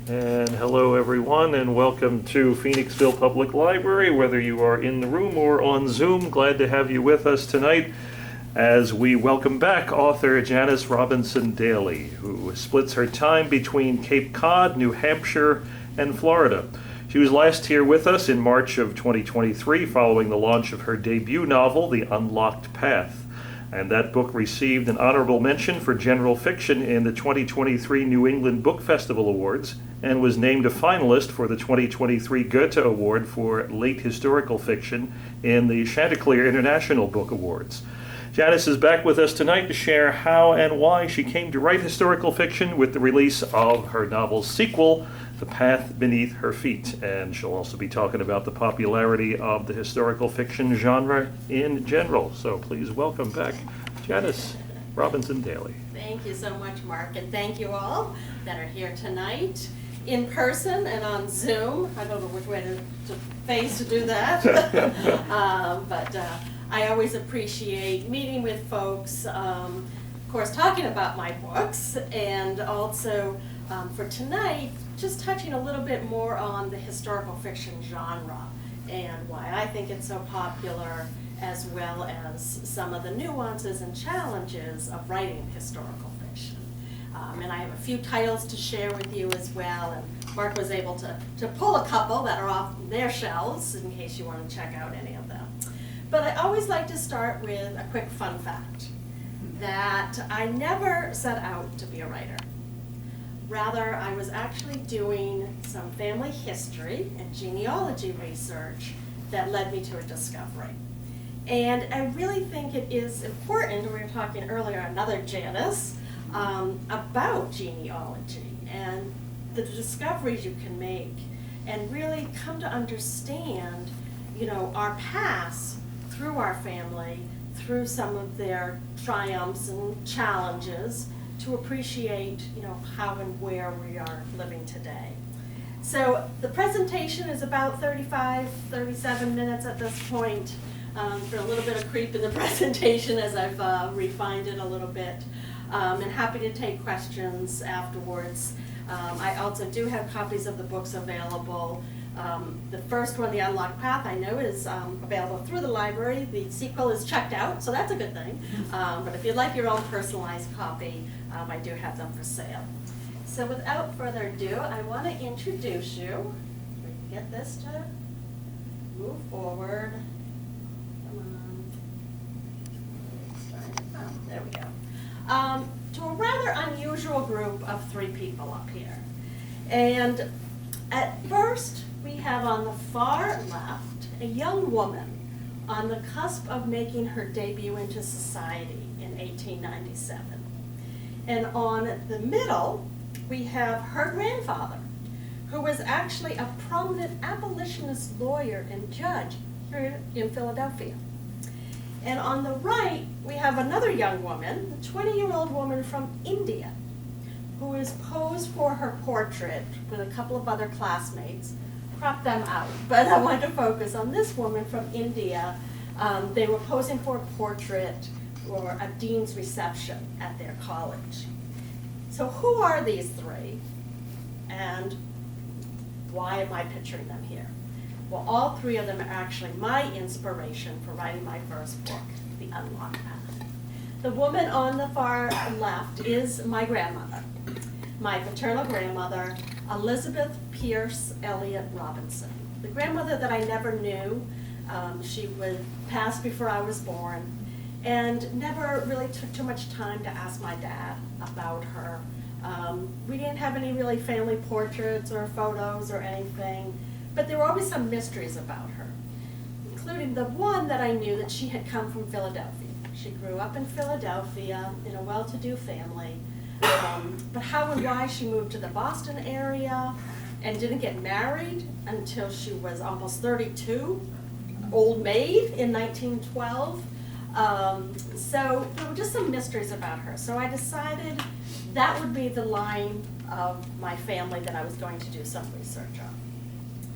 And hello everyone, and welcome to Phoenixville Public Library. Whether you are in the room or on Zoom, glad to have you with us tonight as we welcome back author Janis Robinson Daly, who splits her time between Cape Cod, New Hampshire, and Florida. She was last here with us in March of 2023 following the launch of her debut novel, The Unlocked Path. And that book received an honorable mention for general fiction in the 2023 New England Book Festival Awards and was named a finalist for the 2023 Goethe Award for late historical fiction in the Chanticleer International Book Awards. Janis is back with us tonight to share how and why she came to write historical fiction with the release of her novel's sequel, The Path Beneath Her Feet. And she'll also be talking about the popularity of the historical fiction genre in general. So please welcome back Janis Robinson Daly. Thank you so much, Mark, and thank you all that are here tonight in person and on Zoom. I don't know which way to face to do that, but I always appreciate meeting with folks, of course talking about my books, and also for tonight just touching a little bit more on the historical fiction genre and why I think it's so popular, as well as some of the nuances and challenges of writing historical fiction. And I have a few titles to share with you as well, and Mark was able to pull a couple that are off their shelves in case you want to check out any of them. But I always like to start with a quick fun fact, that I never set out to be a writer. Rather, I was actually doing some family history and genealogy research that led me to a discovery. And I really think it is important, we were talking earlier, another Janis, about genealogy and the discoveries you can make and really come to understand, our past through our family, through some of their triumphs and challenges, to appreciate, how and where we are living today. So the presentation is about 35, 37 minutes at this point. For a little bit of creep in the presentation as I've refined it a little bit. And happy to take questions afterwards. I also do have copies of the books available. The first one, The Unlocked Path, I know is available through the library. The sequel is checked out, so that's a good thing. But if you'd like your own personalized copy, I do have them for sale. So without further ado, I want to introduce you. We can get this to move forward. There we go. To a rather unusual group of three people up here. And at first, we have on the far left a young woman on the cusp of making her debut into society in 1897. And on the middle, we have her grandfather, who was actually a prominent abolitionist lawyer and judge here in Philadelphia. And on the right, we have another young woman, a 20-year-old woman from India, who is posed for her portrait with a couple of other classmates. Crop them out, but I want to focus on this woman from India. They were posing for a portrait for a dean's reception at their college. So who are these three, and why am I picturing them here? Well, all three of them are actually my inspiration for writing my first book, The Unlocked Path. The woman on the far left is my grandmother, my paternal grandmother, Elizabeth Pierce Elliott Robinson. The grandmother that I never knew. She passed before I was born, and never really took too much time to ask my dad about her. We didn't have any really family portraits or photos or anything. But there were always some mysteries about her, including the one that I knew that she had come from Philadelphia. She grew up in Philadelphia in a well-to-do family, but how and why she moved to the Boston area and didn't get married until she was almost 32, old maid in 1912. So there were just some mysteries about her. So I decided that would be the line of my family that I was going to do some research on.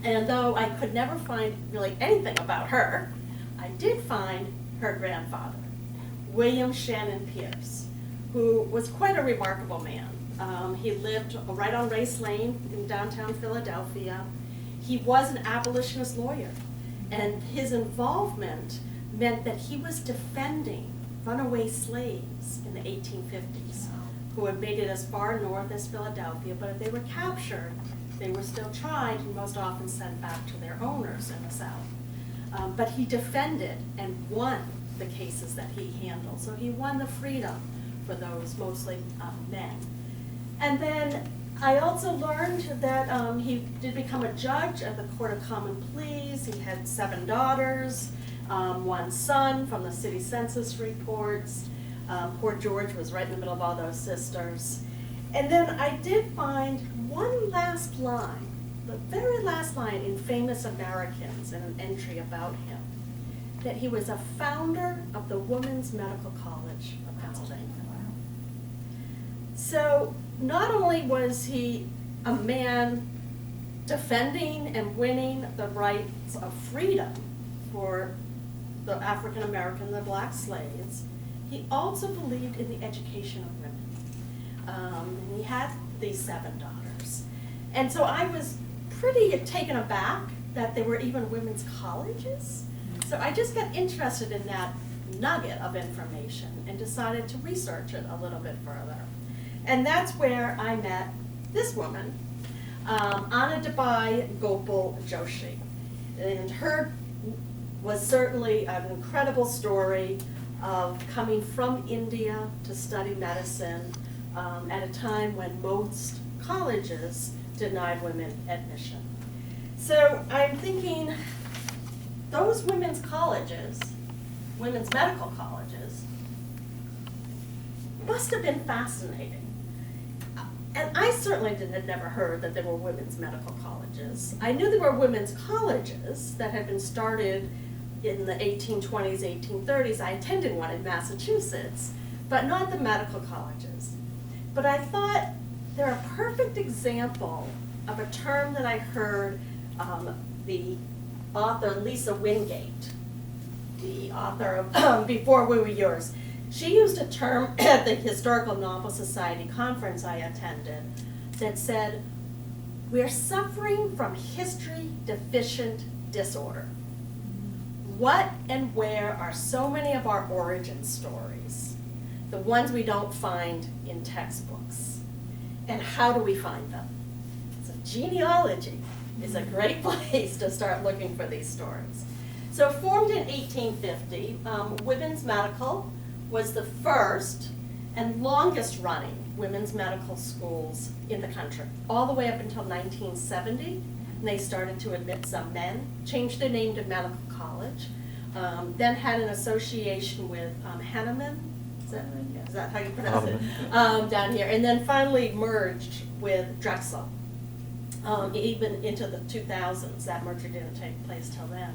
And though I could never find really anything about her, I did find her grandfather, William Shannon Pierce, who was quite a remarkable man. He lived right on Race Lane in downtown Philadelphia. He was an abolitionist lawyer, and his involvement meant that he was defending runaway slaves in the 1850s who had made it as far north as Philadelphia, but if they were captured, they were still tried and most often sent back to their owners in the South. But he defended and won the cases that he handled. So he won the freedom for those mostly men. And then I also learned that he did become a judge at the Court of Common Pleas. He had 7 daughters, 1 son from the city census reports. Poor George was right in the middle of all those sisters. And then I did find one last line, the very last line in Famous Americans in an entry about him, that he was a founder of the Women's Medical College of Pennsylvania. So not only was he a man defending and winning the rights of freedom for the African American, the black slaves, he also believed in the education of women. And he had these 7 daughters. And so I was pretty taken aback that there were even women's colleges. So I just got interested in that nugget of information and decided to research it a little bit further. And that's where I met this woman, Anadebai Gopal Joshi. And her was certainly an incredible story of coming from India to study medicine at a time when most colleges denied women admission. So I'm thinking those women's colleges, women's medical colleges, must have been fascinating. And I certainly had never heard that there were women's medical colleges. I knew there were women's colleges that had been started in the 1820s, 1830s. I attended one in Massachusetts, but not the medical colleges. But I thought they're a perfect example of a term that I heard the author Lisa Wingate, the author of Before We Were Yours. She used a term at the Historical Novel Society conference I attended that said, "We're suffering from history deficient disorder." What and where are so many of our origin stories? The ones we don't find in textbooks. And how do we find them? So genealogy is a great place to start looking for these stories. So formed in 1850, Women's Medical was the first and longest running women's medical schools in the country, all the way up until 1970. And they started to admit some men, changed their name to Medical College, then had an association with Henneman, is that how you pronounce it? Down here, and then finally merged with Drexel. Even into the 2000s, that merger didn't take place till then.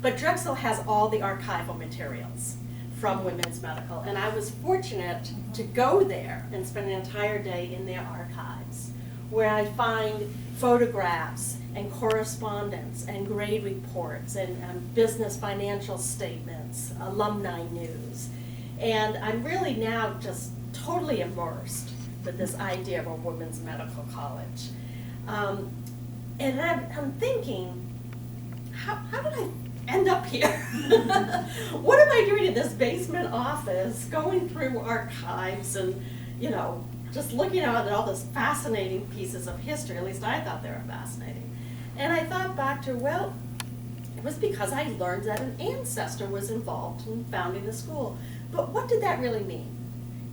But Drexel has all the archival materials from Women's Medical, and I was fortunate to go there and spend an entire day in their archives, where I find photographs and correspondence and grade reports and business financial statements, alumni news. And I'm really now just totally immersed with this idea of a women's medical college. And I'm thinking, how did I end up here? What am I doing in this basement office, going through archives and, just looking at all those fascinating pieces of history? At least I thought they were fascinating. And I thought back to, well, it was because I learned that an ancestor was involved in founding the school. But what did that really mean?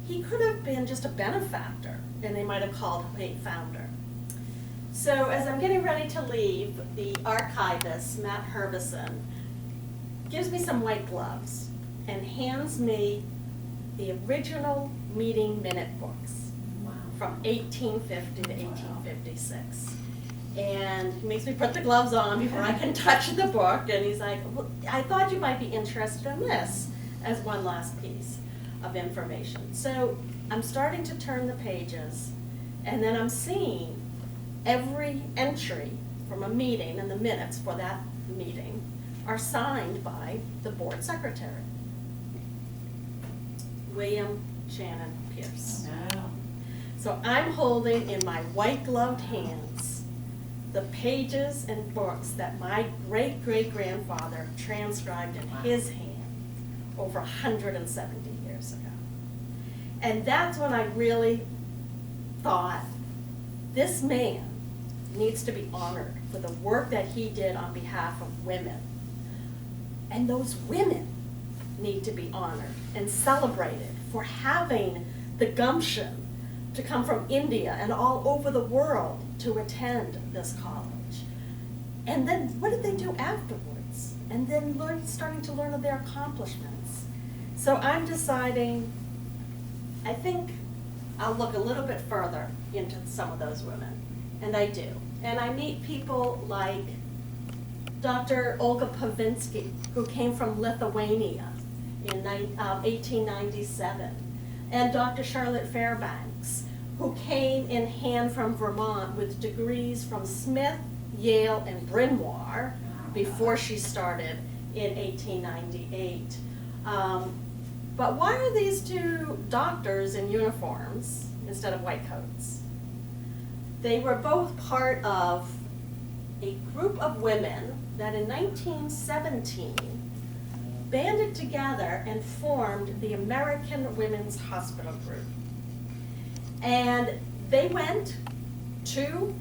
He could have been just a benefactor, and they might have called him a founder. So as I'm getting ready to leave, the archivist, Matt Herbison, gives me some white gloves and hands me the original meeting minute books from 1850 to 1856. And he makes me put the gloves on before I can touch the book, and he's like, well, I thought you might be interested in this as one last piece of information. So I'm starting to turn the pages, and then I'm seeing every entry from a meeting and the minutes for that meeting are signed by the board secretary, William Shannon Pierce. Wow. So I'm holding in my white gloved hands the pages and books that my great-great-grandfather transcribed in his hand over 170 years ago. And that's when I really thought, this man needs to be honored for the work that he did on behalf of women. And those women need to be honored and celebrated for having the gumption to come from India and all over the world to attend this college. And then what did they do afterwards? And then starting to learn of their accomplishments. So I'm deciding, I think I'll look a little bit further into some of those women. And I do. And I meet people like Dr. Olga Pavinsky, who came from Lithuania in 1897, and Dr. Charlotte Fairbanks, who came in hand from Vermont with degrees from Smith, Yale, and Bryn Mawr before she started in 1898. But why are these two doctors in uniforms instead of white coats? They were both part of a group of women that in 1917 banded together and formed the American Women's Hospital Group. And they went to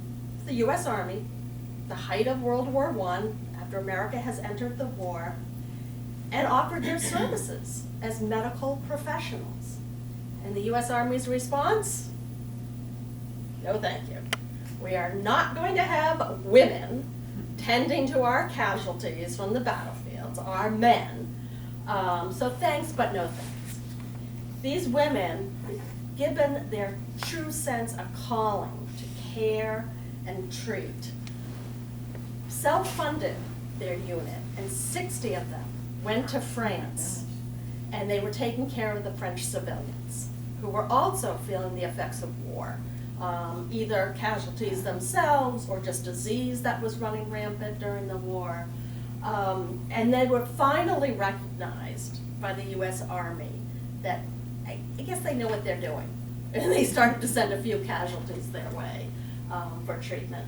the US Army, the height of World War I, after America has entered the war, and offered their services as medical professionals. And the US Army's response? No, thank you. We are not going to have women tending to our casualties from the battlefields, our men. So thanks, but no thanks. These women, given their true sense of calling to care and treat, self-funded their unit, and 60 of them went to France, and they were taking care of the French civilians, who were also feeling the effects of war. Either casualties themselves or just disease that was running rampant during the war. And they were finally recognized by the US Army that, I guess they know what they're doing. And they started to send a few casualties their way for treatment.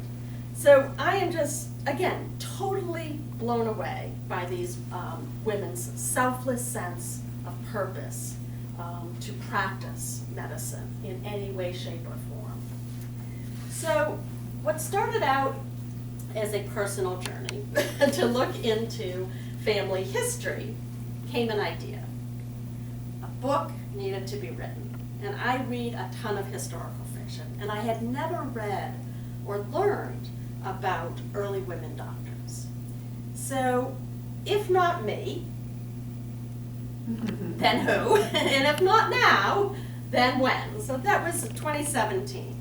So I am just, again, totally blown away by these women's selfless sense of purpose to practice medicine in any way, shape, or form. So what started out as a personal journey to look into family history came an idea. A book needed to be written, and I read a ton of historical fiction, and I had never read or learned about early women doctors. So if not me, then who? And if not now, then when? So that was 2017.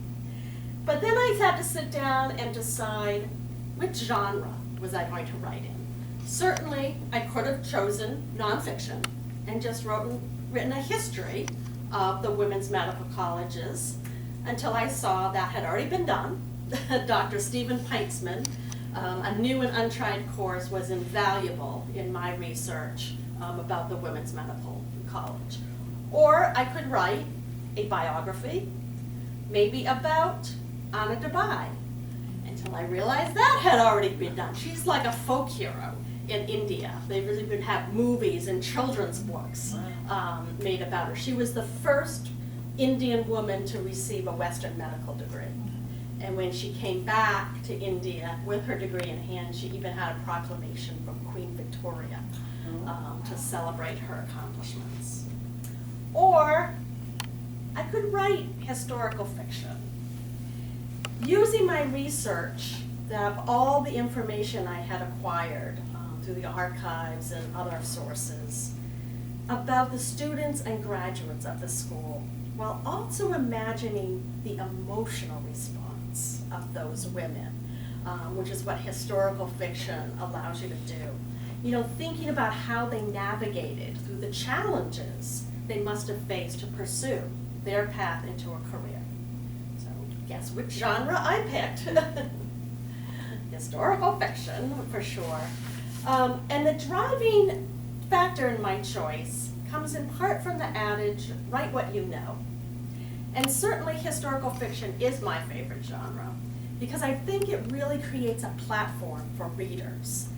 But then I had to sit down and decide which genre was I going to write in. Certainly, I could have chosen nonfiction and just written a history of the women's medical colleges until I saw that had already been done. Dr. Stephen Peitzman, a new and untried course, was invaluable in my research about the women's medical college. Or I could write a biography, maybe about Anna Dabai, until I realized that had already been done. She's like a folk hero in India. They've even had movies and children's books made about her. She was the first Indian woman to receive a Western medical degree. And when she came back to India with her degree in hand, she even had a proclamation from Queen Victoria to celebrate her accomplishments. Or I could write historical fiction. Using my research of all the information I had acquired through the archives and other sources about the students and graduates of the school, while also imagining the emotional response of those women, which is what historical fiction allows you to do. You know, thinking about how they navigated through the challenges they must have faced to pursue their path into a career. So guess which genre I picked? Historical fiction, for sure. And the driving factor in my choice comes in part from the adage, write what you know. And certainly historical fiction is my favorite genre because I think it really creates a platform for readers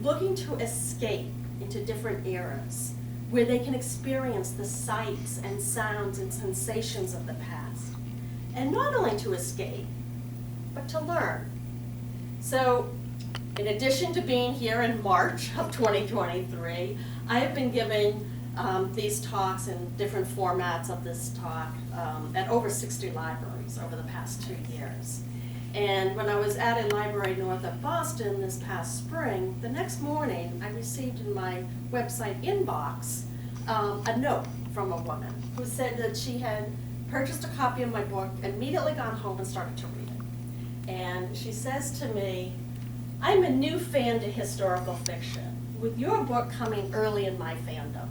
looking to escape into different eras where they can experience the sights and sounds and sensations of the past. And not only to escape, but to learn. So, in addition to being here in March of 2023, I have been giving these talks in different formats of this talk at over 60 libraries over the past 2 years. And when I was at a library north of Boston this past spring, the next morning I received in my website inbox a note from a woman who said that she had purchased a copy of my book, immediately gone home and started to read it. And she says to me, "I'm a new fan to historical fiction, with your book coming early in my fandom.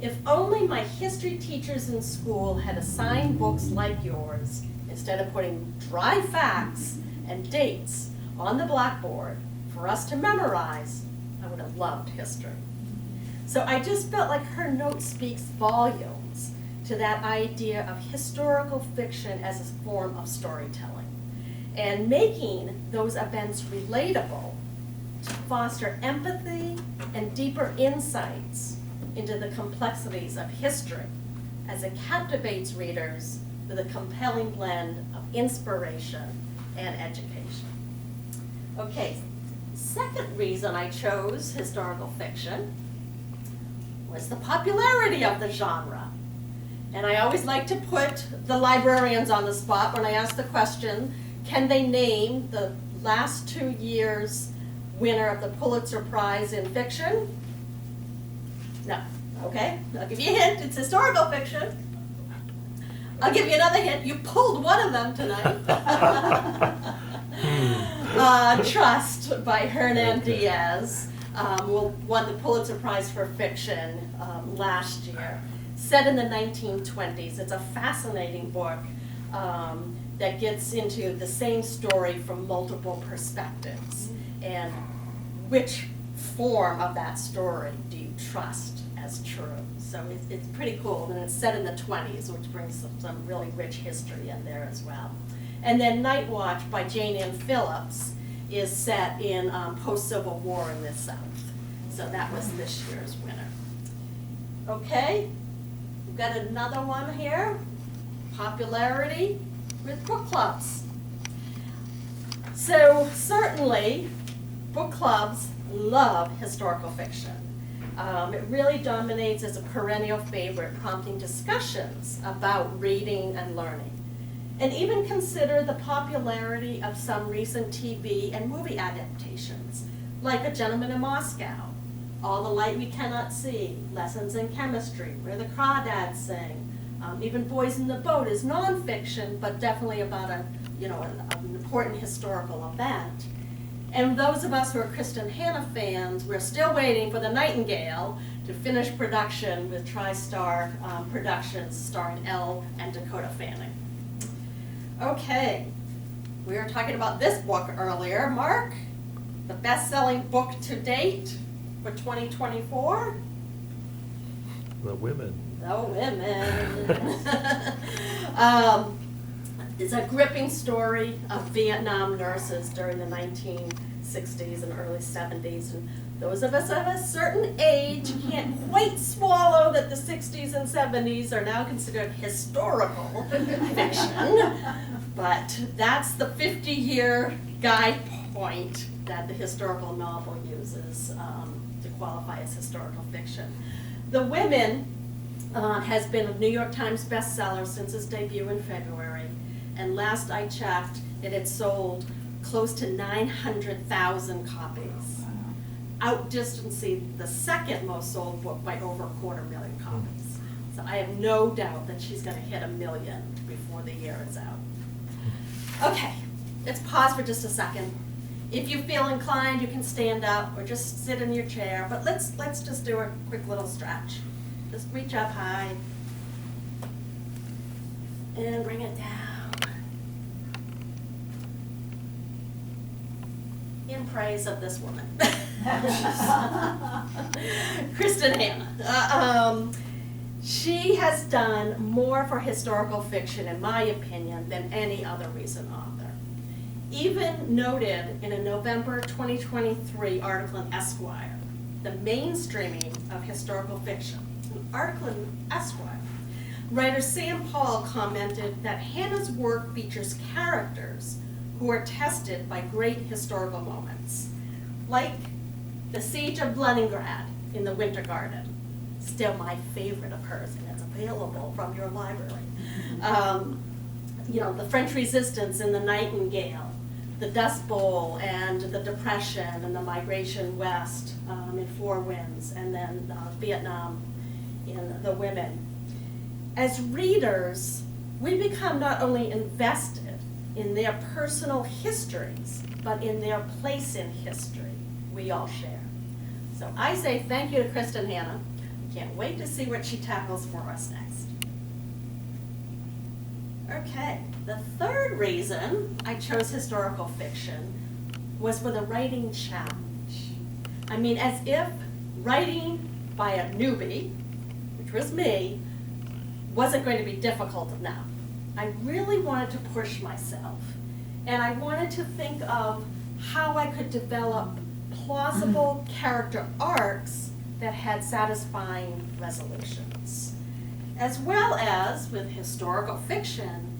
If only my history teachers in school had assigned books like yours, instead of putting dry facts and dates on the blackboard for us to memorize, I would have loved history." So I just felt like her note speaks volumes to that idea of historical fiction as a form of storytelling, and making those events relatable to foster empathy and deeper insights into the complexities of history as it captivates readers with a compelling blend of inspiration and education. Okay, second reason I chose historical fiction was the popularity of the genre. And I always like to put the librarians on the spot when I ask the question, can they name the last 2 years' winner of the Pulitzer Prize in fiction? No. Okay, I'll give you a hint, it's historical fiction. I'll give you another hint, you pulled one of them tonight. Trust by Hernan Diaz won the Pulitzer Prize for fiction last year. Set in the 1920s, it's a fascinating book that gets into the same story from multiple perspectives. And which form of that story do you trust as true? So it's pretty cool, and it's set in the 20s, which brings some really rich history in there as well. And then Night Watch by Jane Ann Phillips is set in post-Civil War in the South. So that was this year's winner. Okay, we've got another one here, popularity with book clubs. So certainly, book clubs love historical fiction. It really dominates as a perennial favorite, prompting discussions about reading and learning. And even consider the popularity of some recent TV and movie adaptations, like A Gentleman in Moscow, All the Light We Cannot See, Lessons in Chemistry, Where the Crawdads Sing. Even Boys in the Boat is nonfiction, but definitely about an important historical event. And those of us who are Kristen Hanna fans, we're still waiting for The Nightingale to finish production with TriStar Productions starring Elle and Dakota Fanning. Okay, we were talking about this book earlier. Mark, the best-selling book to date for 2024? The Women. The Women. It's a gripping story of Vietnam nurses during the 1960s and early 70s. And those of us of a certain age can't quite swallow that the 60s and 70s are now considered historical fiction. But that's the 50-year guide point that the historical novel uses to qualify as historical fiction. The Women has been a New York Times bestseller since its debut in February. And last I checked, it had sold close to 900,000 copies, outdistancing the second most sold book by over 250,000 copies. So I have no doubt that she's going to hit 1 million before the year is out. Okay, let's pause for just a second. If you feel inclined, you can stand up or just sit in your chair, but let's just do a quick little stretch. Just reach up high and bring it down. In praise of this woman. Kristen Hanna. She has done more for historical fiction, in my opinion, than any other recent author. Even noted in a November 2023 article in Esquire, the mainstreaming of historical fiction, an article in Esquire, writer Sam Paul commented that Hannah's work features characters who are tested by great historical moments, like the Siege of Leningrad in the Winter Garden, still my favorite of hers, and it's available from your library. The French Resistance in the Nightingale, the Dust Bowl and the Depression and the Migration West in Four Winds, and then Vietnam in The Women. As readers, we become not only invested in their personal histories, but in their place in history we all share. So I say thank you to Kristen Hanna. Can't wait to see what she tackles for us next. Okay, the third reason I chose historical fiction was for the writing challenge. I mean, as if writing by a newbie, which was me, wasn't going to be difficult enough. I really wanted to push myself, and I wanted to think of how I could develop plausible character arcs that had satisfying resolutions, as well as, with historical fiction,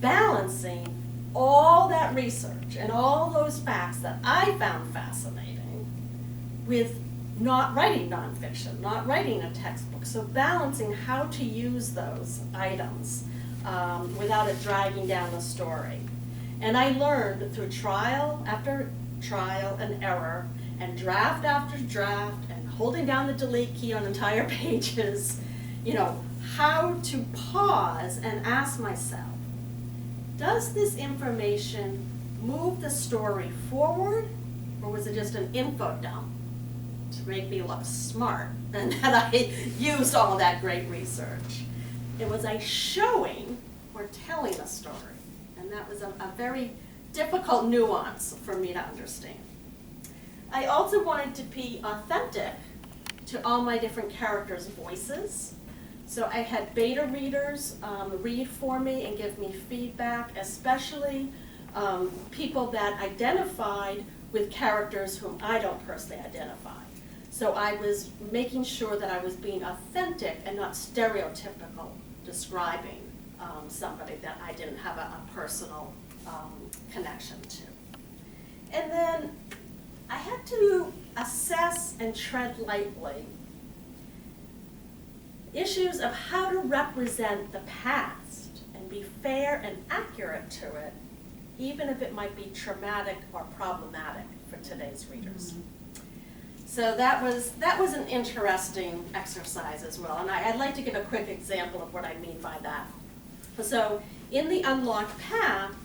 balancing all that research and all those facts that I found fascinating with not writing nonfiction, not writing a textbook. So balancing how to use those items without it dragging down the story. And I learned through trial after trial and error, and draft after draft, and holding down the delete key on entire pages, how to pause and ask myself, does this information move the story forward, or was it just an info dump to make me look smart and that I used all that great research? It was a showing or telling a story, and that was a very difficult nuance for me to understand. I also wanted to be authentic to all my different characters' voices. So I had beta readers read for me and give me feedback, especially people that identified with characters whom I don't personally identify. So I was making sure that I was being authentic and not stereotypical describing somebody that I didn't have a personal connection to. And then I had to assess and tread lightly issues of how to represent the past and be fair and accurate to it, even if it might be traumatic or problematic for today's readers. Mm-hmm. So that was an interesting exercise as well, and I'd like to give a quick example of what I mean by that. So in The Unlocked Path,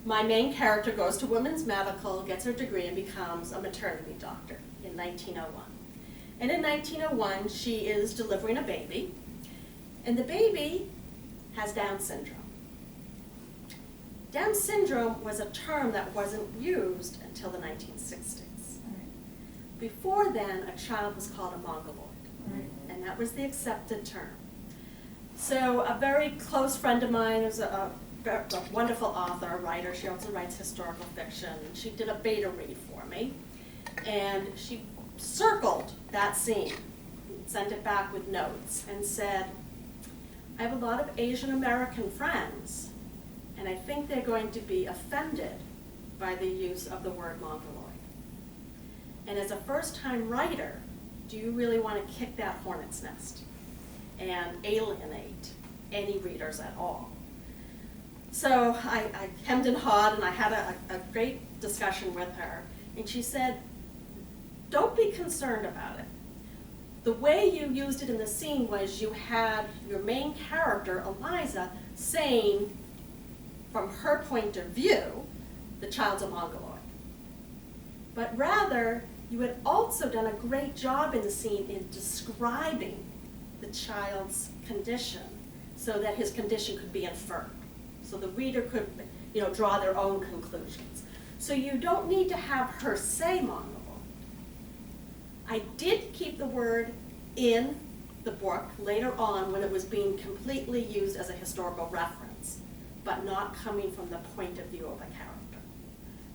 my main character goes to women's medical, gets her degree, and becomes a maternity doctor in 1901. And in 1901, she is delivering a baby, and the baby has Down syndrome. Down syndrome was a term that wasn't used until the 1960s. Before then, a child was called a mongoloid, and that was the accepted term. So a very close friend of mine who's a wonderful author, a writer, she also writes historical fiction, she did a beta read for me, and she circled that scene, sent it back with notes, and said, I have a lot of Asian American friends, and I think they're going to be offended by the use of the word mongoloid. And as a first-time writer, do you really want to kick that hornet's nest and alienate any readers at all? So I hemmed and hawed, and I had a great discussion with her, and she said, don't be concerned about it. The way you used it in the scene was you had your main character, Eliza, saying, from her point of view, the child's a mongoloid. But rather, you had also done a great job in the scene in describing the child's condition so that his condition could be inferred. So the reader could, draw their own conclusions. So you don't need to have her say mongoloid. I did keep the word in the book later on when it was being completely used as a historical reference, but not coming from the point of view of a character.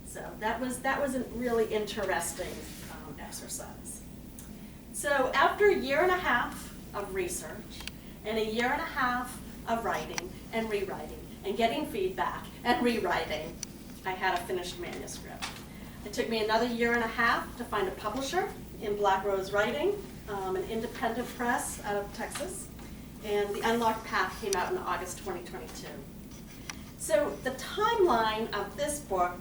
So that was a really interesting exercise. So after a year and a half of research and a year and a half of writing and rewriting and getting feedback and rewriting, I had a finished manuscript. It took me another year and a half to find a publisher in Black Rose Writing, an independent press out of Texas, and The Unlocked Path came out in August 2022. So the timeline of this book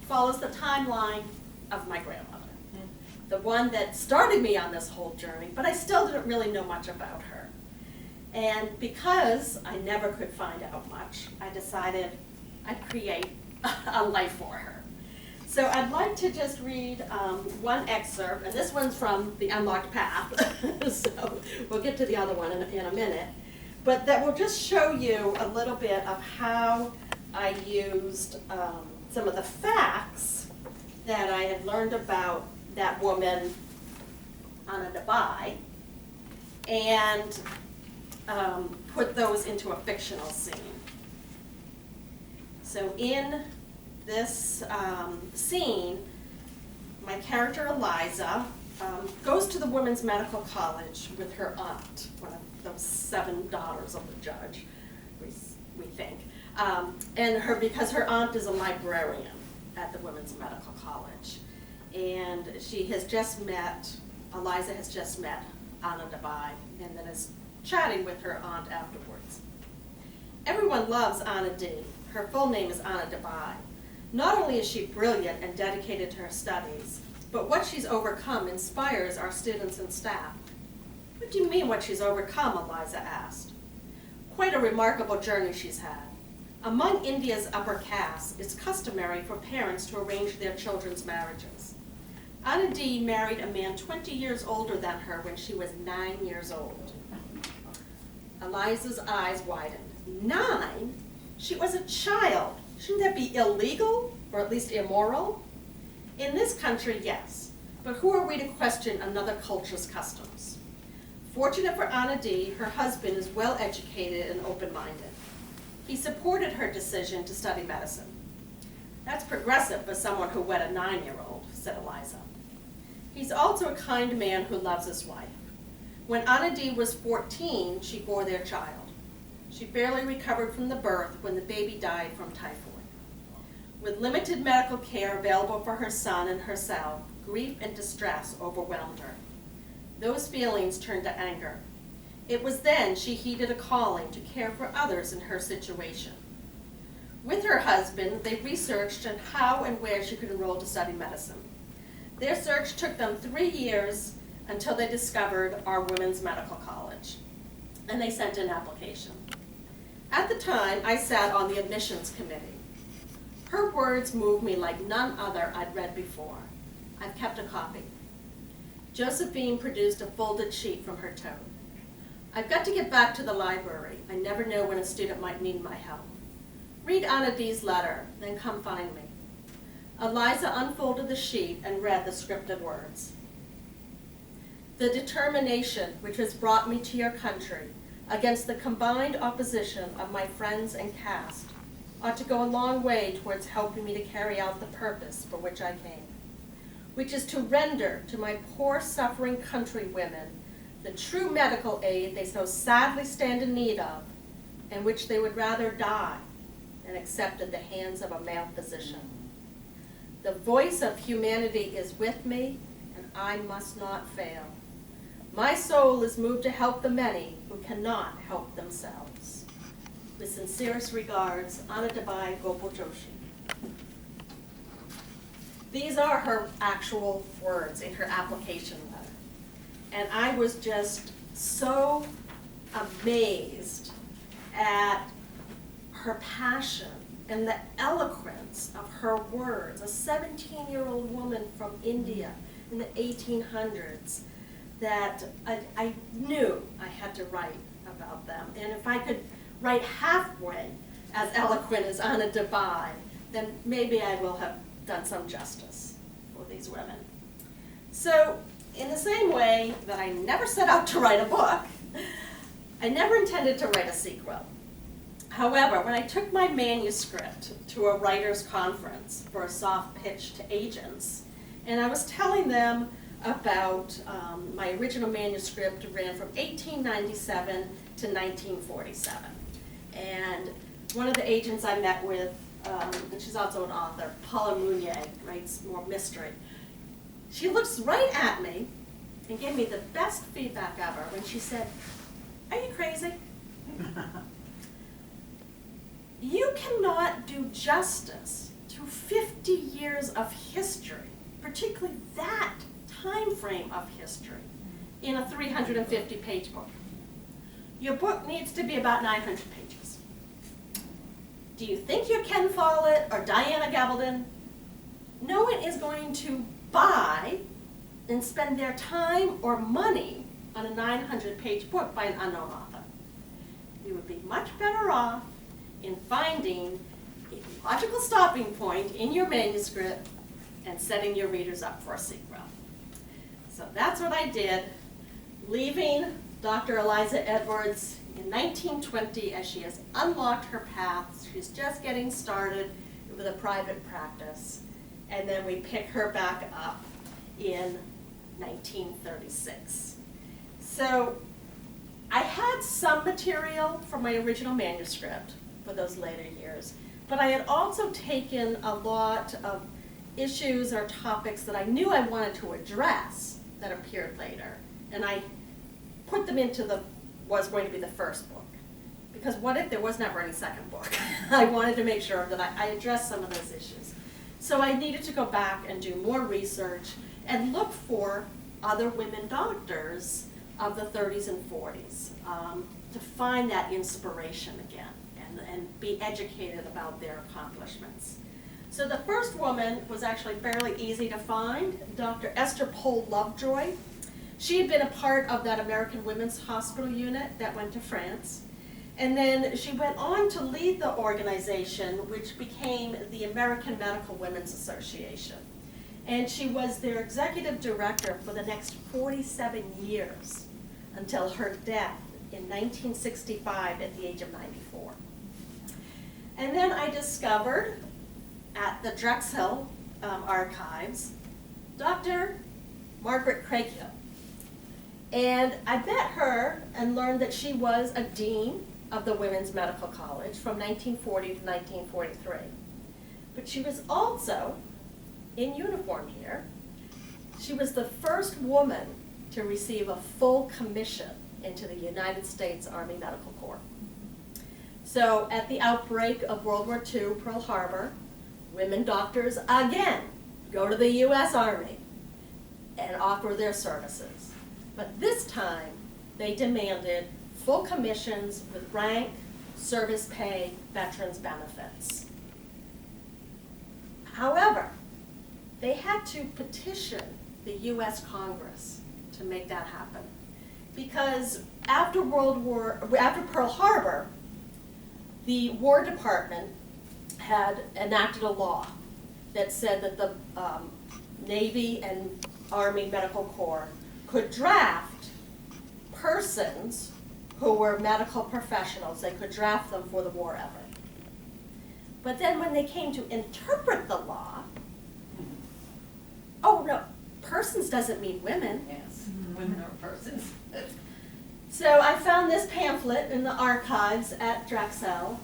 follows the timeline of my grandmother, the one that started me on this whole journey, but I still didn't really know much about her. And because I never could find out much, I decided I'd create a life for her. So I'd like to just read one excerpt, and this one's from The Unlocked Path, so we'll get to the other one in a minute. But that will just show you a little bit of how I used some of the facts that I had learned about that woman, Anna Dabai, and put those into a fictional scene. So in this scene, my character Eliza goes to the Women's Medical College with her aunt, one of those 7 daughters of the judge, we think, because her aunt is a librarian at the Women's Medical College, and Eliza has just met Anna Dabai, and then is chatting with her aunt afterwards. Everyone loves Anna D. Her full name is Anna Dabai. Not only is she brilliant and dedicated to her studies, but what she's overcome inspires our students and staff. What do you mean what she's overcome, Eliza asked. Quite a remarkable journey she's had. Among India's upper castes, it's customary for parents to arrange their children's marriages. Anna D. married a man 20 years older than her when she was 9 years old. Eliza's eyes widened. 9? She was a child. Shouldn't that be illegal, or at least immoral? In this country, yes, but who are we to question another culture's customs? Fortunate for Anna D., her husband is well educated and open-minded. He supported her decision to study medicine. That's progressive for someone who wed a 9-year-old, said Eliza. He's also a kind man who loves his wife. When Anna D. was 14, she bore their child. She barely recovered from the birth when the baby died from typhoid. With limited medical care available for her son and herself, grief and distress overwhelmed her. Those feelings turned to anger. It was then she heeded a calling to care for others in her situation. With her husband, they researched on how and where she could enroll to study medicine. Their search took them 3 years until they discovered our Women's Medical College, and they sent an application. At the time, I sat on the admissions committee. Her words moved me like none other I'd read before. I've kept a copy. Josephine produced a folded sheet from her tote. I've got to get back to the library. I never know when a student might need my help. Read Anna D's letter, then come find me. Eliza unfolded the sheet and read the scripted words. The determination which has brought me to your country against the combined opposition of my friends and caste ought to go a long way towards helping me to carry out the purpose for which I came, which is to render to my poor suffering countrywomen the true medical aid they so sadly stand in need of, and which they would rather die than accept at the hands of a male physician. The voice of humanity is with me, and I must not fail. My soul is moved to help the many who cannot help themselves. With sincerest regards, Anna Dabai Gopal Joshi. These are her actual words in her application letter. And I was just so amazed at her passion and the eloquence of her words. A 17-year-old woman from India in the 1800s that I knew I had to write about them. And if I could write halfway as eloquent as Anna Dabai, then maybe I will have done some justice for these women. So in the same way that I never set out to write a book, I never intended to write a sequel. However, when I took my manuscript to a writer's conference for a soft pitch to agents, and I was telling them about my original manuscript ran from 1897 to 1947. And one of the agents I met with, and she's also an author, Paula Mounier, writes more mystery. She looks right at me and gave me the best feedback ever when she said, "Are you crazy? You cannot do justice to 50 years of history, particularly that time frame of history, in a 350-page book. Your book needs to be about 900 pages. Do you think you're Ken Follett or Diana Gabaldon? No one is going to buy and spend their time or money on a 900-page book by an unknown author. You would be much better off in finding a logical stopping point in your manuscript and setting your readers up for a sequel." So that's what I did, leaving Dr. Eliza Edwards in 1920 as she has unlocked her path. She's just getting started with a private practice. And then we pick her back up in 1936. So I had some material from my original manuscript for those later years, but I had also taken a lot of issues or topics that I knew I wanted to address that appeared later, and I put them into was going to be the first book. Because what if there was never any second book? I wanted to make sure that I addressed some of those issues. So I needed to go back and do more research and look for other women doctors of the 30s and 40s to find that inspiration again and be educated about their accomplishments. So the first woman was actually fairly easy to find, Dr. Esther Pohl Lovejoy. She had been a part of that American Women's Hospital unit that went to France. And then she went on to lead the organization, which became the American Medical Women's Association. And she was their executive director for the next 47 years until her death in 1965 at the age of 94. And then I discovered at the Drexel archives, Dr. Margaret Craighill. And I met her and learned that she was a dean of the Women's Medical College from 1940 to 1943. But she was also, in uniform here, she was the first woman to receive a full commission into the United States Army Medical Corps. So at the outbreak of World War II, Pearl Harbor, women doctors again go to the U.S. Army and offer their services. But this time, they demanded full commissions with rank, service pay, veterans benefits. However, they had to petition the U.S. Congress to make that happen. Because after Pearl Harbor, the War Department had enacted a law that said that the Navy and Army Medical Corps could draft persons who were medical professionals. They could draft them for the war effort. But then when they came to interpret the law, oh no, persons doesn't mean women. Yes, women are persons. So I found this pamphlet in the archives at Drexel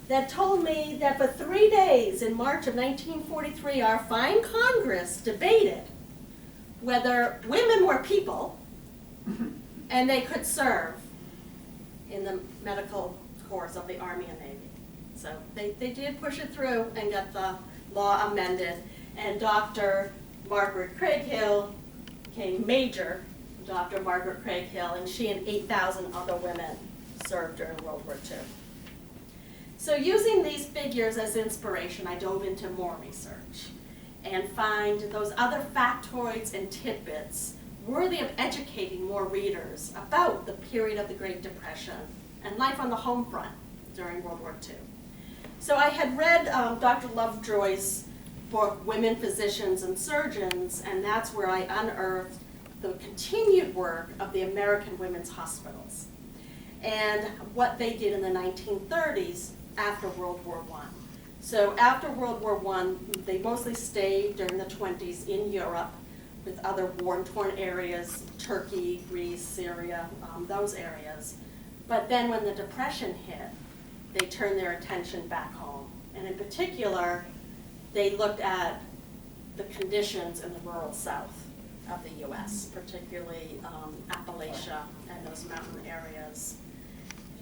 that told me that for 3 days in March of 1943, our fine Congress debated whether women were people and they could serve in the medical corps of the Army and Navy. So they did push it through and get the law amended, and Dr. Margaret Craighill became Major Dr. Margaret Craighill, and she and 8,000 other women served during World War II. So using these figures as inspiration, I dove into more research and find those other factoids and tidbits worthy of educating more readers about the period of the Great Depression and life on the home front during World War II. So I had read Dr. Lovejoy's book, Women Physicians and Surgeons, and that's where I unearthed the continued work of the American Women's Hospitals. and what they did in the 1930s after World War I. So after World War I, they mostly stayed during the 20s in Europe with other war-torn areas, Turkey, Greece, Syria, those areas. But then when the Depression hit, they turned their attention back home. And in particular, they looked at the conditions in the rural south of the U.S., particularly Appalachia and those mountain areas.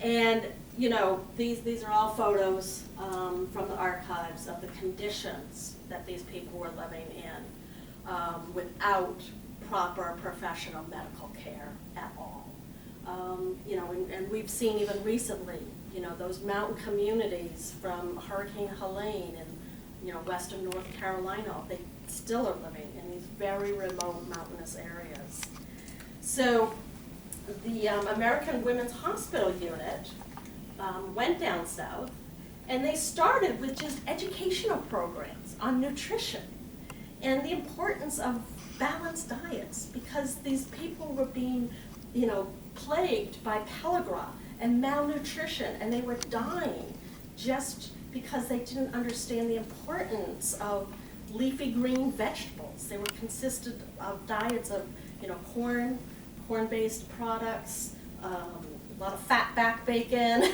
And you know, these are all photos from the archives of the conditions that these people were living in without proper professional medical care at all. You know, and we've seen even recently, you know, those mountain communities from Hurricane Helene in, you know, western North Carolina, they still are living in these very remote mountainous areas. So the American Women's Hospital unit went down south, and they started with just educational programs on nutrition and the importance of balanced diets, because these people were being, you know, plagued by pellagra and malnutrition, and they were dying just because they didn't understand the importance of leafy green vegetables. They were consisted of diets of, you know, corn-based products, a lot of fat back bacon,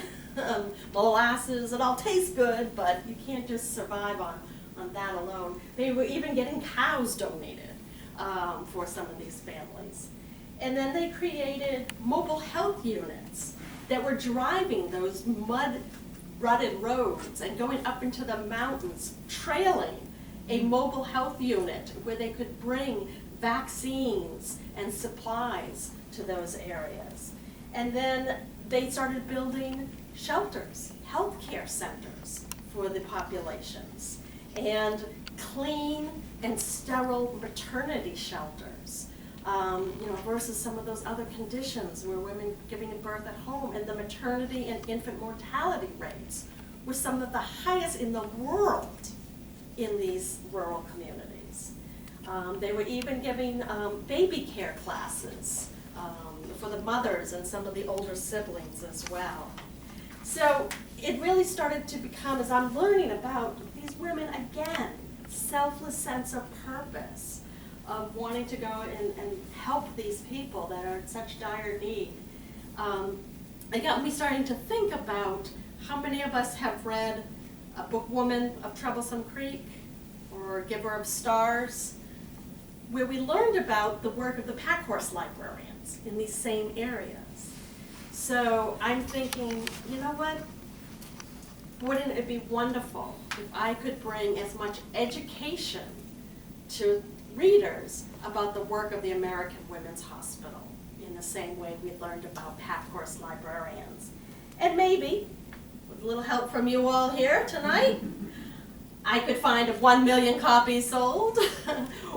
molasses. It all tastes good, but you can't just survive on that alone. They were even getting cows donated for some of these families. And then they created mobile health units that were driving those mud-rutted roads and going up into the mountains, trailing a mobile health unit where they could bring vaccines and supplies to those areas. And then they started building shelters, healthcare centers for the populations, and clean and sterile maternity shelters, you know, versus some of those other conditions where women giving birth at home, and the maternity and infant mortality rates were some of the highest in the world in these rural communities. They were even giving baby care classes for the mothers and some of the older siblings as well. So it really started to become, as I'm learning about these women, again, selfless sense of purpose, of wanting to go and help these people that are in such dire need. It got me starting to think about how many of us have read A Book Woman of Troublesome Creek or Giver of Stars, where we learned about the work of the pack horse librarians in these same areas. So I'm thinking, you know what? Wouldn't it be wonderful if I could bring as much education to readers about the work of the American Women's Hospital in the same way we learned about pack horse librarians? And maybe, with a little help from you all here tonight, I could find 1 million copies sold,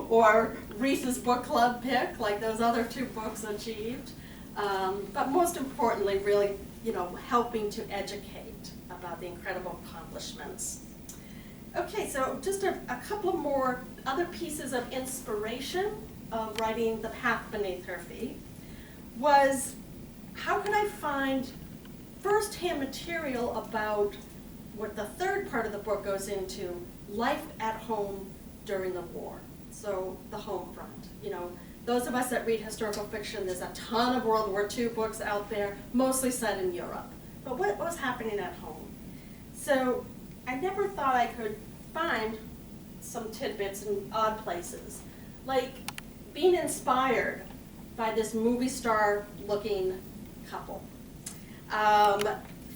or Reese's Book Club pick, like those other 2 books achieved. But most importantly, really, you know, helping to educate about the incredible accomplishments. Okay, so just a couple of more other pieces of inspiration of writing The Path Beneath Her Feet was, how could I find first-hand material about what the third part of the book goes into, life at home during the war. So the home front. You know, those of us that read historical fiction, there's a ton of World War II books out there, mostly set in Europe. But what was happening at home? So I never thought I could find some tidbits in odd places, like being inspired by this movie star looking couple.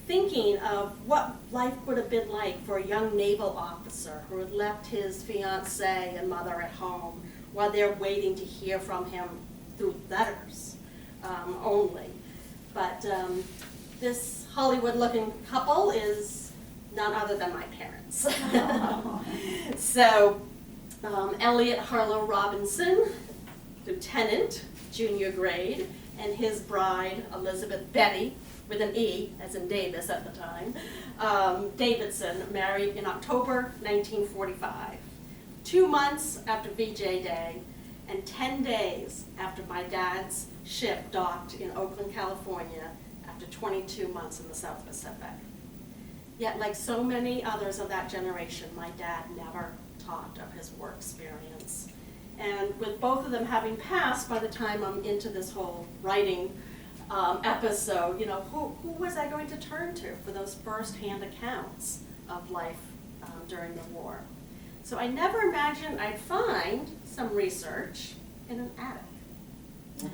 Thinking of what life would have been like for a young naval officer who had left his fiancée and mother at home while they're waiting to hear from him through letters only. But this Hollywood-looking couple is none other than my parents. So Elliot Harlow Robinson, lieutenant, junior grade, and his bride, Elizabeth Betty, with an E, as in Davis at the time, Davidson, married in October 1945, 2 months after VJ Day, and 10 days after my dad's ship docked in Oakland, California, after 22 months in the South Pacific. Yet, like so many others of that generation, my dad never talked of his war experience. And with both of them having passed by the time I'm into this whole writing episode, you know, who was I going to turn to for those first-hand accounts of life during the war? So I never imagined I'd find some research in an attic.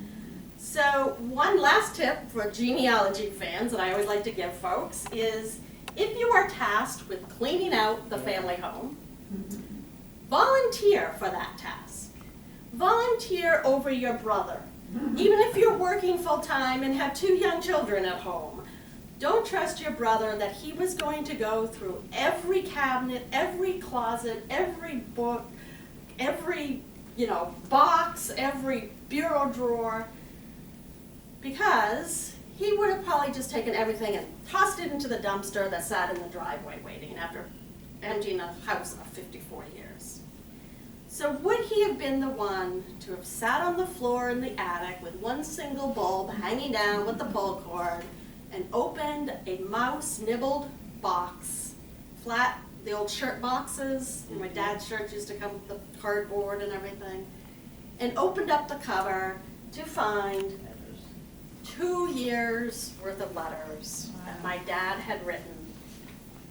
So one last tip for genealogy fans that I always like to give folks is if you are tasked with cleaning out the family home, volunteer for that task. Volunteer over your brother. Even if you're working full-time and have 2 young children at home, don't trust your brother that he was going to go through every cabinet, every closet, every book, every, box, every bureau drawer, because he would have probably just taken everything and tossed it into the dumpster that sat in the driveway waiting after emptying a house of 54 years. So would he have been the one to have sat on the floor in the attic with one single bulb hanging down with the pull cord and opened a mouse-nibbled box, flat, the old shirt boxes, my dad's shirts used to come with the cardboard and everything, and opened up the cover to find 2 years worth of letters that my dad had written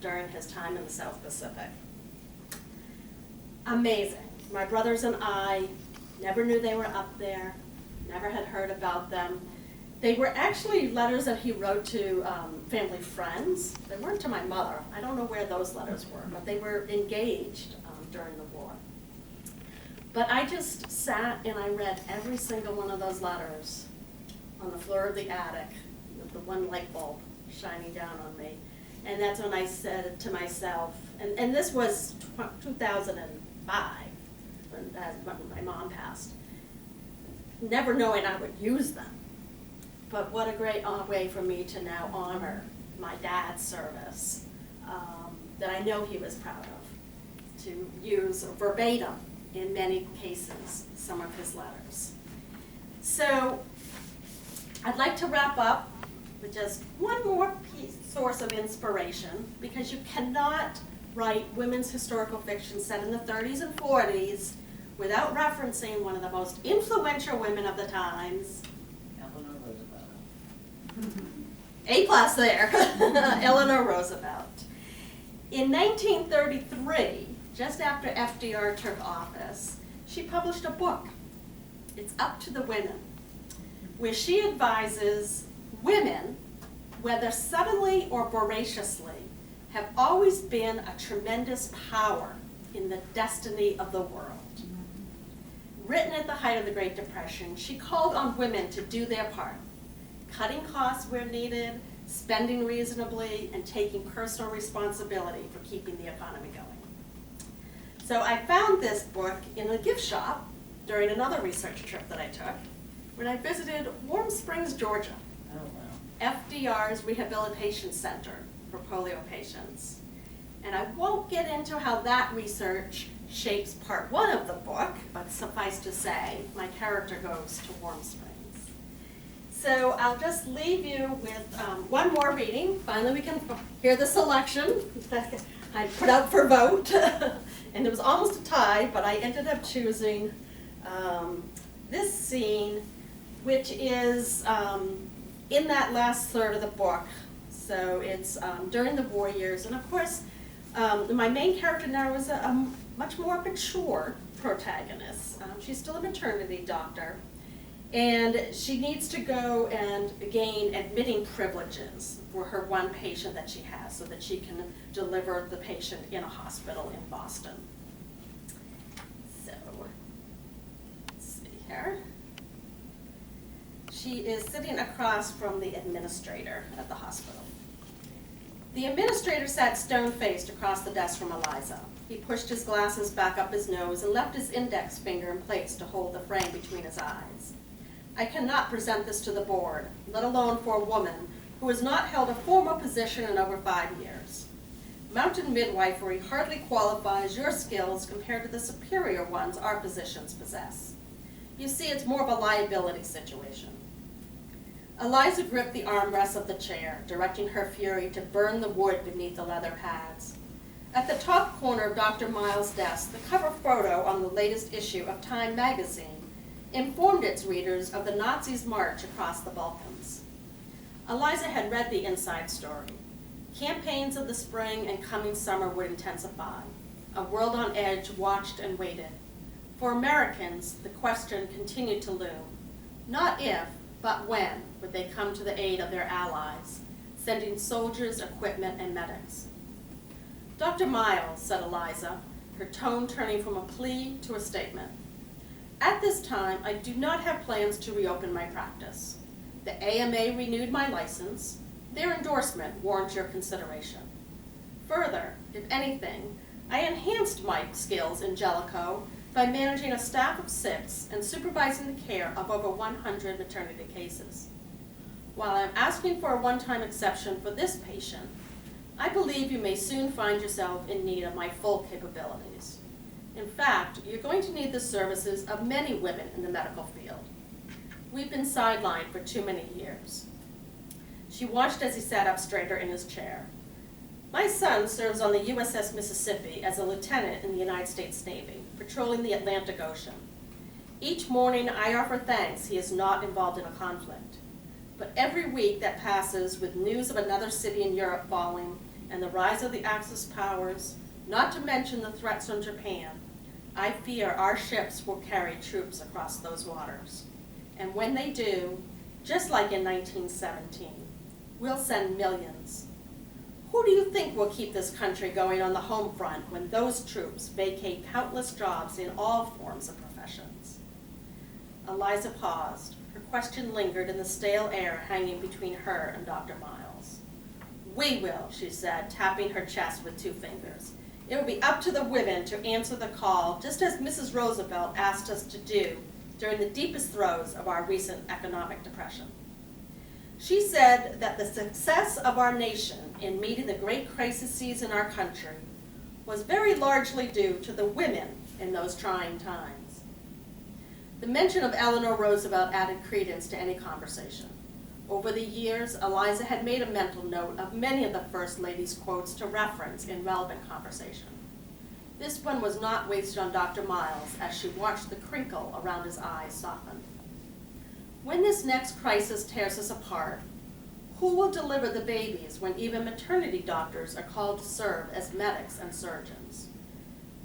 during his time in the South Pacific. Amazing. My brothers and I never knew they were up there, never had heard about them. They were actually letters that he wrote to family friends. They weren't to my mother. I don't know where those letters were, but they were engaged during the war. But I just sat and I read every single one of those letters on the floor of the attic with the one light bulb shining down on me. And that's when I said to myself, and this was 2005, when my mom passed, never knowing I would use them. But what a great way for me to now honor my dad's service that I know he was proud of, to use verbatim in many cases some of his letters. So I'd like to wrap up with just one more source of inspiration, because you cannot write women's historical fiction set in the 30s and 40s without referencing one of the most influential women of the times, A+ there, Eleanor Roosevelt. In 1933, just after FDR took office, she published a book, It's Up to the Women, where she advises women, whether suddenly or voraciously, have always been a tremendous power in the destiny of the world. Written at the height of the Great Depression, she called on women to do their part, cutting costs where needed, spending reasonably, and taking personal responsibility for keeping the economy going. So I found this book in a gift shop during another research trip that I took when I visited Warm Springs, Georgia, FDR's Rehabilitation Center for polio patients. And I won't get into how that research shapes part 1 of the book, but suffice to say, my character goes to Warm Springs. So I'll just leave you with one more reading. Finally, we can hear the selection that I put out for vote. And it was almost a tie, but I ended up choosing this scene, which is in that last third of the book. So it's during the war years. And of course, my main character now is a much more mature protagonist. She's still a maternity doctor. And she needs to go and gain admitting privileges for her one patient that she has so that she can deliver the patient in a hospital in Boston. So, let's see here. She is sitting across from the administrator at the hospital. The administrator sat stone-faced across the desk from Eliza. He pushed his glasses back up his nose and left his index finger in place to hold the frame between his eyes. I cannot present this to the board, let alone for a woman who has not held a formal position in over 5 years. Mountain midwifery hardly qualifies your skills compared to the superior ones our physicians possess. You see, it's more of a liability situation. Eliza gripped the armrests of the chair, directing her fury to burn the wood beneath the leather pads. At the top corner of Dr. Miles' desk, the cover photo on the latest issue of Time magazine informed its readers of the Nazis' march across the Balkans. Eliza had read the inside story. Campaigns of the spring and coming summer would intensify. A world on edge watched and waited. For Americans, the question continued to loom. Not if, but when would they come to the aid of their allies, sending soldiers, equipment, and medics? Dr. Miles, said Eliza, her tone turning from a plea to a statement. At this time, I do not have plans to reopen my practice. The AMA renewed my license. Their endorsement warrants your consideration. Further, if anything, I enhanced my skills in Jellicoe by managing a staff of 6 and supervising the care of over 100 maternity cases. While I'm asking for a one-time exception for this patient, I believe you may soon find yourself in need of my full capabilities. In fact, you're going to need the services of many women in the medical field. We've been sidelined for too many years. She watched as he sat up straighter in his chair. My son serves on the USS Mississippi as a lieutenant in the United States Navy, patrolling the Atlantic Ocean. Each morning I offer thanks he is not involved in a conflict. But every week that passes with news of another city in Europe falling and the rise of the Axis powers, not to mention the threats from Japan, I fear our ships will carry troops across those waters. And when they do, just like in 1917, we'll send millions. Who do you think will keep this country going on the home front when those troops vacate countless jobs in all forms of professions? Eliza paused. Her question lingered in the stale air hanging between her and Dr. Miles. We will, she said, tapping her chest with 2 fingers. It will be up to the women to answer the call, just as Mrs. Roosevelt asked us to do during the deepest throes of our recent economic depression. She said that the success of our nation in meeting the great crises in our country was very largely due to the women in those trying times. The mention of Eleanor Roosevelt added credence to any conversation. Over the years, Eliza had made a mental note of many of the First Lady's quotes to reference in relevant conversation. This one was not wasted on Dr. Miles as she watched the crinkle around his eyes soften. When this next crisis tears us apart, who will deliver the babies when even maternity doctors are called to serve as medics and surgeons?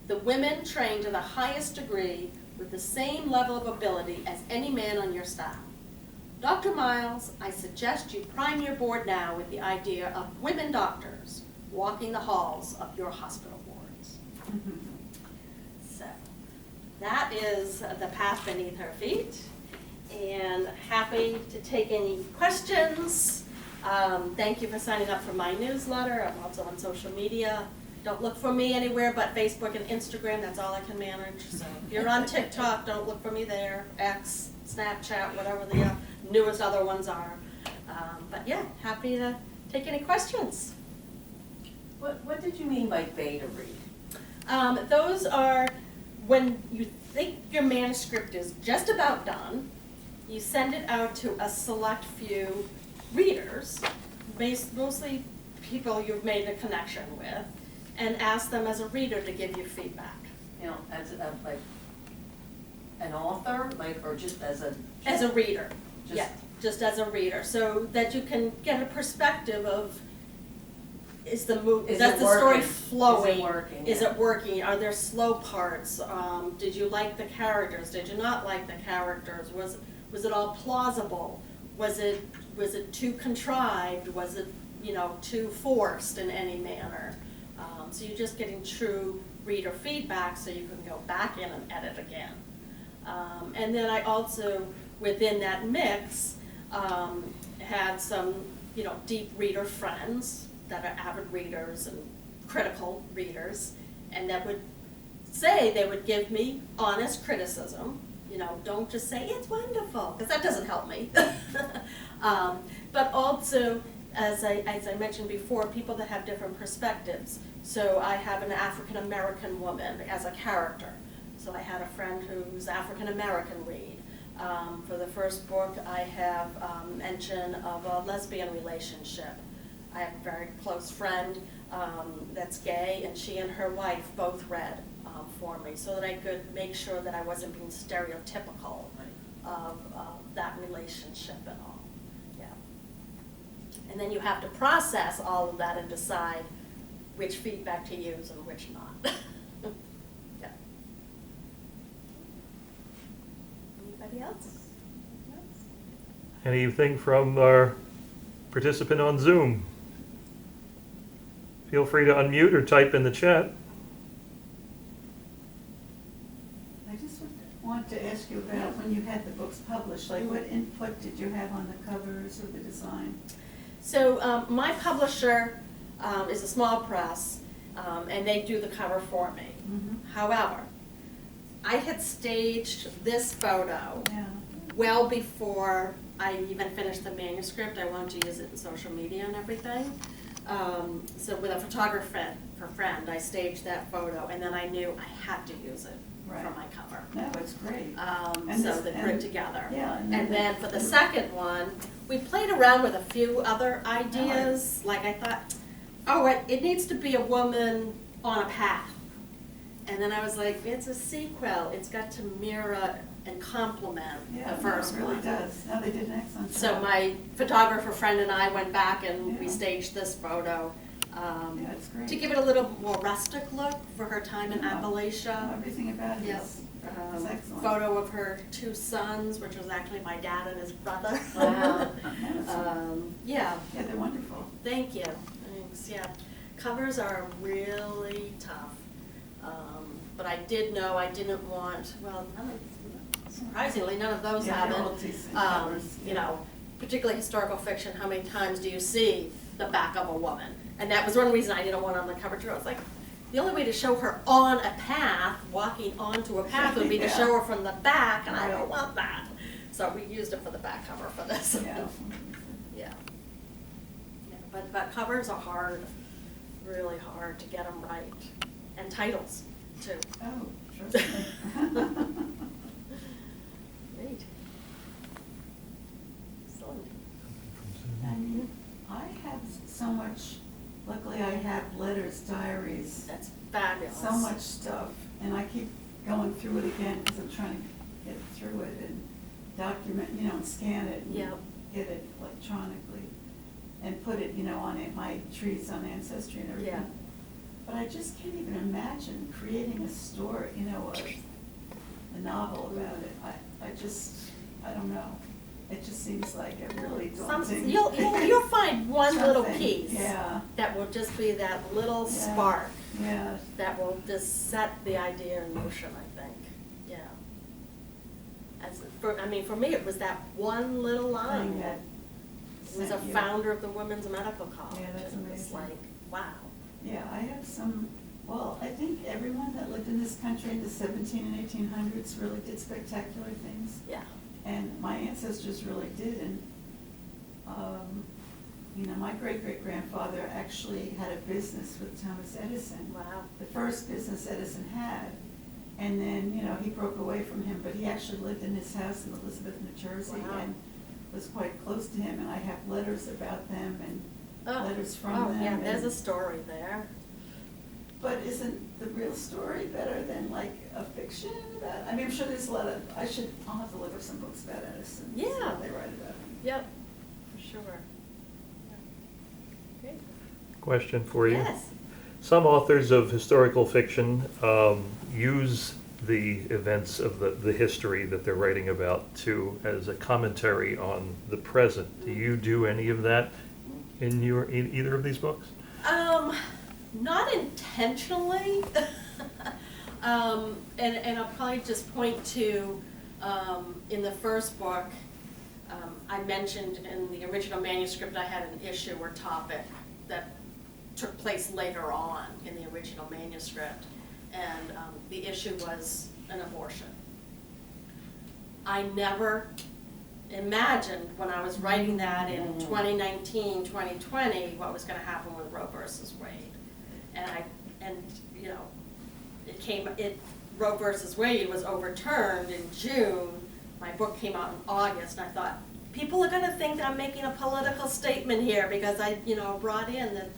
The women trained to the highest degree with the same level of ability as any man on your staff. Dr. Miles, I suggest you prime your board now with the idea of women doctors walking the halls of your hospital wards. So, that is the path beneath her feet. And happy to take any questions. Thank you for signing up for my newsletter. I'm also on social media. Don't look for me anywhere but Facebook and Instagram. That's all I can manage. So if you're on TikTok, don't look for me there. X, Snapchat, whatever the newest other ones are. But yeah, happy to take any questions. What did you mean by beta read? Those are when you think your manuscript is just about done. You send it out to a select few readers, mostly people you've made a connection with, and ask them as a reader to give you feedback. You know, as like an author, or just as a... As a reader, just as a reader, so that you can get a perspective of, does the story flowing? Is it working? Is it working? Are there slow parts? Did you like the characters? Did you not like the characters? Was it all plausible? Was it too contrived? Was it too forced in any manner? So you're just getting true reader feedback, so you can go back in and edit again. And then I also, within that mix, had some deep reader friends that are avid readers and critical readers, and that would say they would give me honest criticism. Don't just say it's wonderful, because that doesn't help me. But also, as I mentioned before, people that have different perspectives. So I have an African American woman as a character. So I had a friend who's African American read. For the first book, I have mention of a lesbian relationship. I have a very close friend that's gay, and she and her wife both read for me so that I could make sure that I wasn't being stereotypical of that relationship and all. Yeah. And then you have to process all of that and decide which feedback to use and which not. Yeah. Anybody else? Anything from our participant on Zoom? Feel free to unmute or type in the chat. I just want to ask you about when you had the books published, like what input did you have on the covers or the design? So my publisher is a small press, and they do the cover for me. However, I had staged this photo Yeah. well before I even finished the manuscript. I wanted to use it in social media and everything. So with a photographer friend, I staged that photo, and then I knew I had to use it for Right. my cover. No, it's great. So this- they put it together. Yeah. And then for the second one, we played around with a few other ideas. Like I thought, oh, it needs to be a woman on a path. And then I was like, it's a sequel. It's got to mirror and complement Yeah, the first it really one. does. No, they did an excellent job. So my photographer friend and I went back and we Yeah. staged this photo Yeah, it's great. to give it a little more rustic look for her time in Yeah. Appalachia. Everything about it Yep. is excellent. Photo of her two sons, which was actually my dad and his brother. Wow. Yeah, Yeah, they're wonderful. thank you. Thanks, yeah. Covers are really tough. But I did know I didn't want, well, surprisingly, none of those Yeah, have it. royalties and covers, You yeah. know, particularly historical fiction, how many times do you see the back of a woman? And that was one reason I didn't want it on the cover too. I was like, the only way to show her on a path, walking onto a path, would be to Yeah. show her from the back, and I Right. don't want that. So we used it for the back cover for this. Yeah. Yeah. Yeah, but covers are hard, really hard to get them right. And titles, too. Oh, trust me. Great. Excellent. I mean, I have so much, luckily I have letters, diaries, That's fabulous. so much stuff, and I keep going through it again because I'm trying to get through it and document, and scan it and Yep. get it electronically and put it, on my trees on Ancestry and everything. Yeah. But I just can't even imagine creating a story, a novel about it. I don't know. It just seems like a really daunting. You'll find one little something. piece Yeah, that will just be that little Yeah. spark yeah. that will just set the idea in motion, I think. Yeah. For me, it was that one little line Thing that that was a sent you- founder of the Women's Medical College. Yeah, that's and it was amazing. like, wow. Yeah, I have I think everyone that lived in this country in the 17 and 1800s really did spectacular things. Yeah. And my ancestors really did, and, my great-great-grandfather actually had a business with Thomas Edison. Wow. The first business Edison had. And then, he broke away from him, but he actually lived in his house in Elizabeth, New Jersey, Wow. and was quite close to him, and I have letters about them and Oh. letters from Oh, them. yeah, there's and- a story there. But isn't the real story better than like a fiction about, I'm sure there's a lot of, I'll have to look up some books about Edison. see Yeah. what they write about him. Yep, for sure. Great. Question for you. Yes. Some authors of historical fiction use the events of the history that they're writing about as a commentary on the present. Do you do any of that in either of these books? Not intentionally. And I'll probably just point to, in the first book, I mentioned in the original manuscript I had an issue or topic that took place later on in the original manuscript, and the issue was an abortion. I never imagined when I was writing that in 2019, 2020, what was going to happen with Roe versus Wade. Roe versus Wade was overturned in June my book came out in August, and I thought, people are gonna think that I'm making a political statement here because I, brought in that,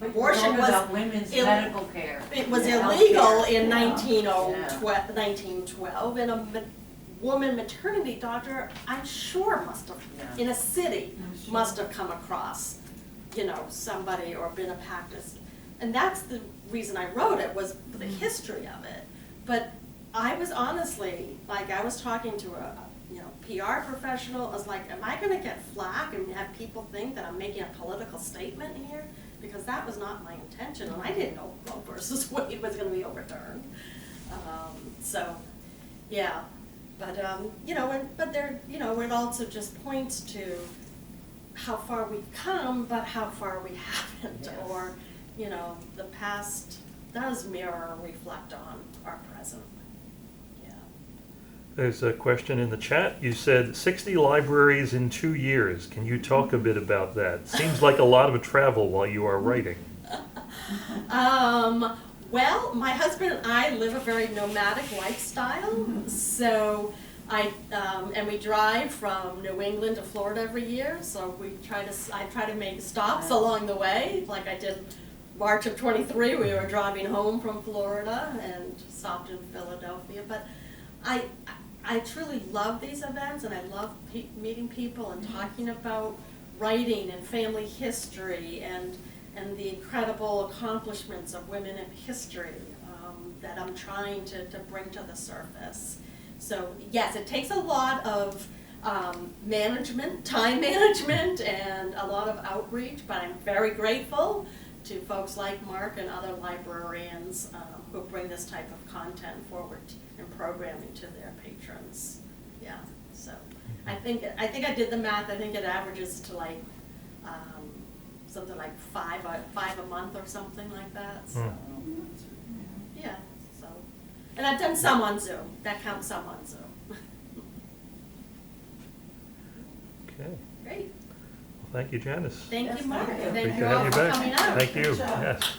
abortion was about women's medical care. it was Yeah, illegal healthcare. in Yeah. 1912, and a woman maternity doctor, I'm sure must have, Yeah. in a city, I'm sure. must have come across, somebody or been a practice. And that's the reason I wrote it, was for the history of it. But I was honestly, I was talking to a PR professional, I was like, am I gonna get flack and have people think that I'm making a political statement here? Because that was not my intention, and I didn't know Roe versus Wade was gonna be overturned. So, yeah, but, but there, it also just points to how far we've come, but how far we haven't, Yes. or, the past does mirror or reflect on our present. Yeah. There's a question in the chat. You said 60 libraries in 2 years. Can you talk a bit about that? Seems like a lot of travel while you are writing. Well, my husband and I live a very nomadic lifestyle, so and we drive from New England to Florida every year, so I try to make stops along the way, like I did March of '23, we were driving home from Florida and stopped in Philadelphia, but I truly love these events, and I love meeting people and talking about writing and family history and the incredible accomplishments of women in history that I'm trying to bring to the surface. So yes, it takes a lot of management, time management, and a lot of outreach, but I'm very grateful to folks like Mark and other librarians who bring this type of content forward and programming to their patrons. Yeah, so I think I did the math. I think it averages to something like five a month or something like that. So yeah, so and I've done some on Zoom. That counts some on Zoom. Okay. Great. Well, thank you, Janice. Thank Yes, you, Mark. thank you. Thank Great you to all have you for back. coming out. Thank you. Good job. Yes.